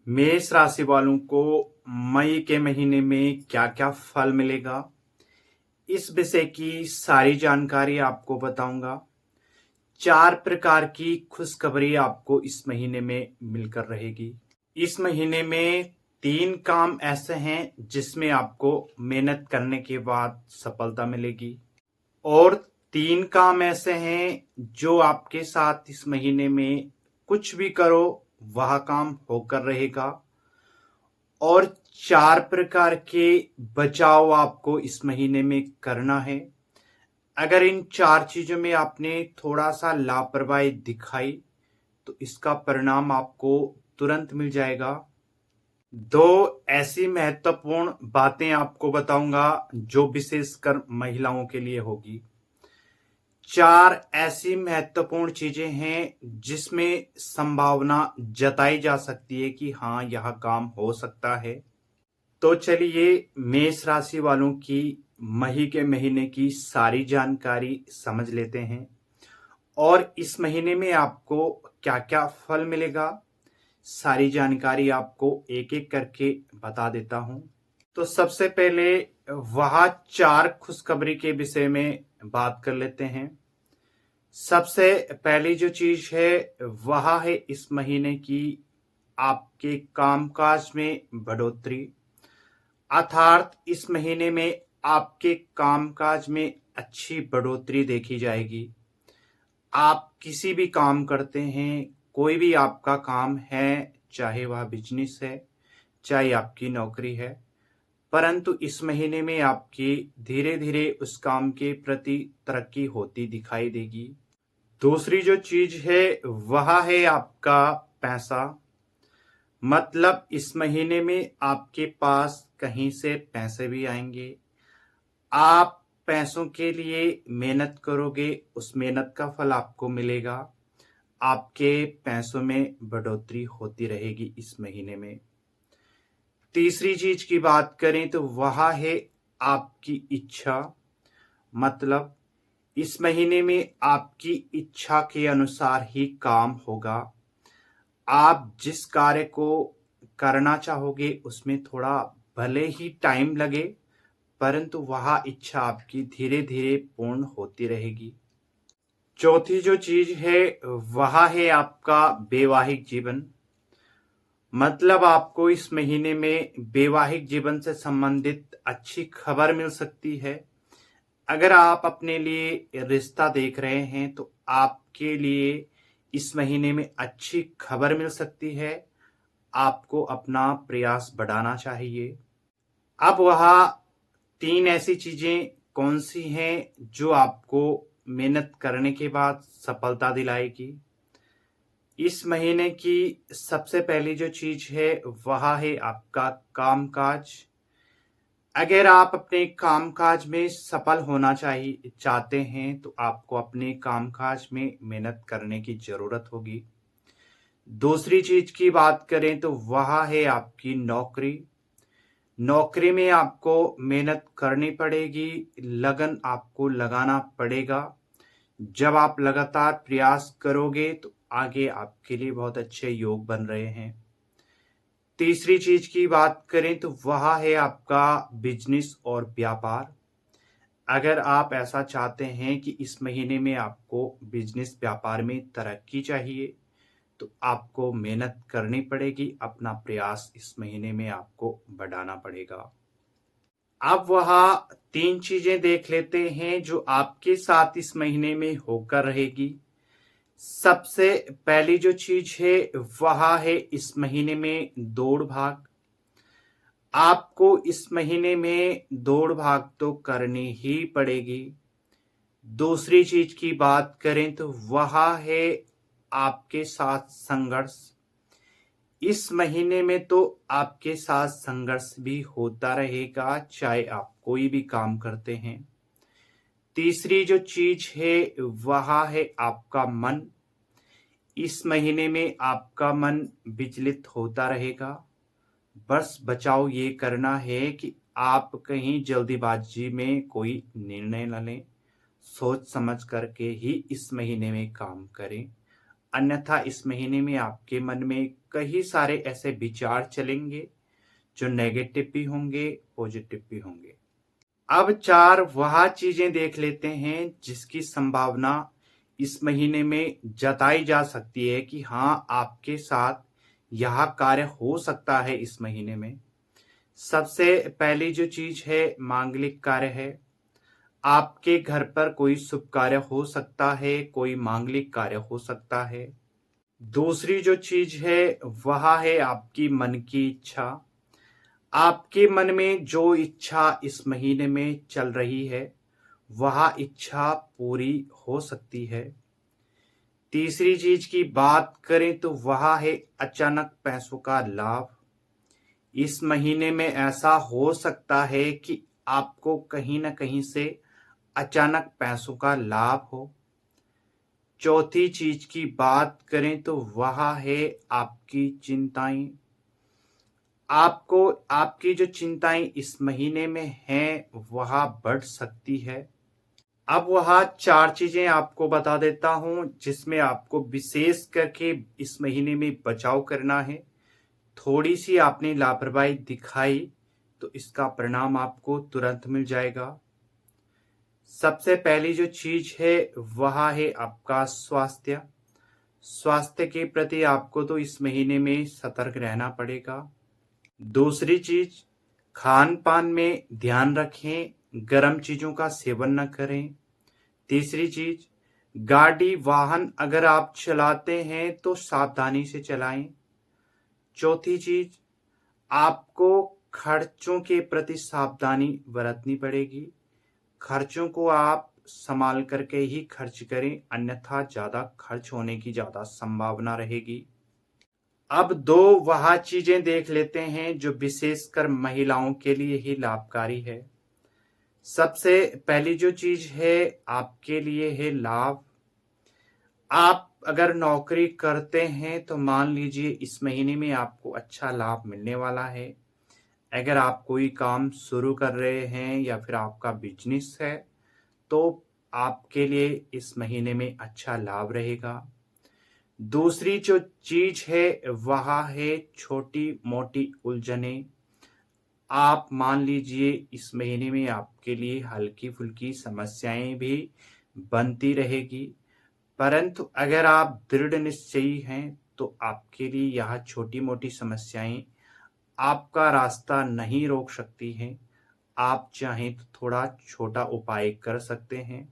मेष राशि वालों को मई के महीने में क्या क्या फल मिलेगा, इस विषय की सारी जानकारी आपको बताऊंगा। 4 प्रकार की खुशखबरी आपको इस महीने में मिलकर रहेगी। इस महीने में 3 काम ऐसे हैं जिसमें आपको मेहनत करने के बाद सफलता मिलेगी, और 3 काम ऐसे हैं जो आपके साथ इस महीने में कुछ भी करो वह काम होकर रहेगा, और 4 प्रकार के बचाव आपको इस महीने में करना है। अगर इन 4 चीजों में आपने थोड़ा सा लापरवाही दिखाई तो इसका परिणाम आपको तुरंत मिल जाएगा। 2 ऐसी महत्वपूर्ण बातें आपको बताऊंगा जो विशेषकर महिलाओं के लिए होगी। 4 ऐसी महत्वपूर्ण चीजें हैं जिसमें संभावना जताई जा सकती है कि हाँ, यह काम हो सकता है। तो चलिए मेष राशि वालों की मई के महीने की सारी जानकारी समझ लेते हैं, और इस महीने में आपको क्या क्या फल मिलेगा सारी जानकारी आपको एक एक करके बता देता हूं। तो सबसे पहले वह 4 खुशखबरी के विषय में बात कर लेते हैं। सबसे पहली जो चीज है वह है इस महीने की आपके कामकाज में बढ़ोतरी, अर्थात इस महीने में आपके कामकाज में अच्छी बढ़ोतरी देखी जाएगी। आप किसी भी काम करते हैं, कोई भी आपका काम है, चाहे वह बिजनेस है, चाहे आपकी नौकरी है, परंतु इस महीने में आपकी धीरे धीरे उस काम के प्रति तरक्की होती दिखाई देगी। दूसरी जो चीज है वह है आपका पैसा, मतलब इस महीने में आपके पास कहीं से पैसे भी आएंगे। आप पैसों के लिए मेहनत करोगे, उस मेहनत का फल आपको मिलेगा। आपके पैसों में बढ़ोतरी होती रहेगी इस महीने में। तीसरी चीज की बात करें तो वह है आपकी इच्छा, मतलब इस महीने में आपकी इच्छा के अनुसार ही काम होगा। आप जिस कार्य को करना चाहोगे उसमें थोड़ा भले ही टाइम लगे, परंतु वह इच्छा आपकी धीरे धीरे पूर्ण होती रहेगी। चौथी जो चीज है वह है आपका वैवाहिक जीवन, मतलब आपको इस महीने में वैवाहिक जीवन से संबंधित अच्छी खबर मिल सकती है। अगर आप अपने लिए रिश्ता देख रहे हैं तो आपके लिए इस महीने में अच्छी खबर मिल सकती है। आपको अपना प्रयास बढ़ाना चाहिए। अब वह 3 ऐसी चीजें कौन सी हैं जो आपको मेहनत करने के बाद सफलता दिलाएगी। इस महीने की सबसे पहली जो चीज है वह है आपका कामकाज। अगर आप अपने कामकाज में सफल होना चाहते हैं तो आपको अपने कामकाज में मेहनत करने की जरूरत होगी। दूसरी चीज की बात करें तो वह है आपकी नौकरी। नौकरी में आपको मेहनत करनी पड़ेगी, लगन आपको लगाना पड़ेगा। जब आप लगातार प्रयास करोगे तो आगे आपके लिए बहुत अच्छे योग बन रहे हैं। तीसरी चीज की बात करें तो वह है आपका बिजनेस और व्यापार। अगर आप ऐसा चाहते हैं कि इस महीने में आपको बिजनेस व्यापार में तरक्की चाहिए तो आपको मेहनत करनी पड़ेगी, अपना प्रयास इस महीने में आपको बढ़ाना पड़ेगा। अब वह 3 चीजें देख लेते हैं जो आपके साथ इस महीने में होकर रहेगी। सबसे पहली जो चीज है वह है इस महीने में दौड़ भाग। आपको इस महीने में दौड़ भाग तो करनी ही पड़ेगी। दूसरी चीज की बात करें तो वह है आपके साथ संघर्ष। इस महीने में तो आपके साथ संघर्ष भी होता रहेगा, चाहे आप कोई भी काम करते हैं। तीसरी जो चीज है वह है आपका मन। इस महीने में आपका मन विचलित होता रहेगा। बस बचाव ये करना है कि आप कहीं जल्दीबाजी में कोई निर्णय न लें। सोच समझ करके ही इस महीने में काम करें। अन्यथा इस महीने में आपके मन में कई सारे ऐसे विचार चलेंगे जो नेगेटिव भी होंगे, पॉजिटिव भी होंगे। अब 4 वह चीजें देख लेते हैं जिसकी संभावना इस महीने में जताई जा सकती है कि हाँ, आपके साथ यह कार्य हो सकता है इस महीने में। सबसे पहली जो चीज है, मांगलिक कार्य है। आपके घर पर कोई शुभ कार्य हो सकता है, कोई मांगलिक कार्य हो सकता है। दूसरी जो चीज है वह है आपकी मन की इच्छा। आपके मन में जो इच्छा इस महीने में चल रही है वह इच्छा पूरी हो सकती है। तीसरी चीज की बात करें तो वह है अचानक पैसों का लाभ। इस महीने में ऐसा हो सकता है कि आपको कहीं ना कहीं से अचानक पैसों का लाभ हो। चौथी चीज की बात करें तो वह है आपकी चिंताएं। आपको आपकी जो चिंताएं इस महीने में हैं वह बढ़ सकती है। अब वह 4 चीजें आपको बता देता हूं जिसमें आपको विशेष करके इस महीने में बचाव करना है। थोड़ी सी आपने लापरवाही दिखाई तो इसका परिणाम आपको तुरंत मिल जाएगा। सबसे पहली जो चीज है वह है आपका स्वास्थ्य। स्वास्थ्य के प्रति आपको तो इस महीने में सतर्क रहना पड़ेगा। दूसरी चीज, खान पान में ध्यान रखें, गर्म चीजों का सेवन न करें। तीसरी चीज, गाड़ी वाहन अगर आप चलाते हैं तो सावधानी से चलाएं। चौथी चीज, आपको खर्चों के प्रति सावधानी बरतनी पड़ेगी। खर्चों को आप संभाल करके ही खर्च करें, अन्यथा ज्यादा खर्च होने की ज्यादा संभावना रहेगी। अब 2 वह चीजें देख लेते हैं जो विशेषकर महिलाओं के लिए ही लाभकारी है। सबसे पहली जो चीज है आपके लिए है लाभ। आप अगर नौकरी करते हैं तो मान लीजिए इस महीने में आपको अच्छा लाभ मिलने वाला है। अगर आप कोई काम शुरू कर रहे हैं या फिर आपका बिजनेस है तो आपके लिए इस महीने में अच्छा लाभ रहेगा। दूसरी जो चीज है वह है छोटी मोटी उलझनें। आप मान लीजिए इस महीने में आपके लिए हल्की फुल्की समस्याएं भी बनती रहेगी, परंतु अगर आप दृढ़ निश्चयी हैं तो आपके लिए यह छोटी मोटी समस्याएं आपका रास्ता नहीं रोक सकती हैं। आप चाहें तो थोड़ा छोटा उपाय कर सकते हैं।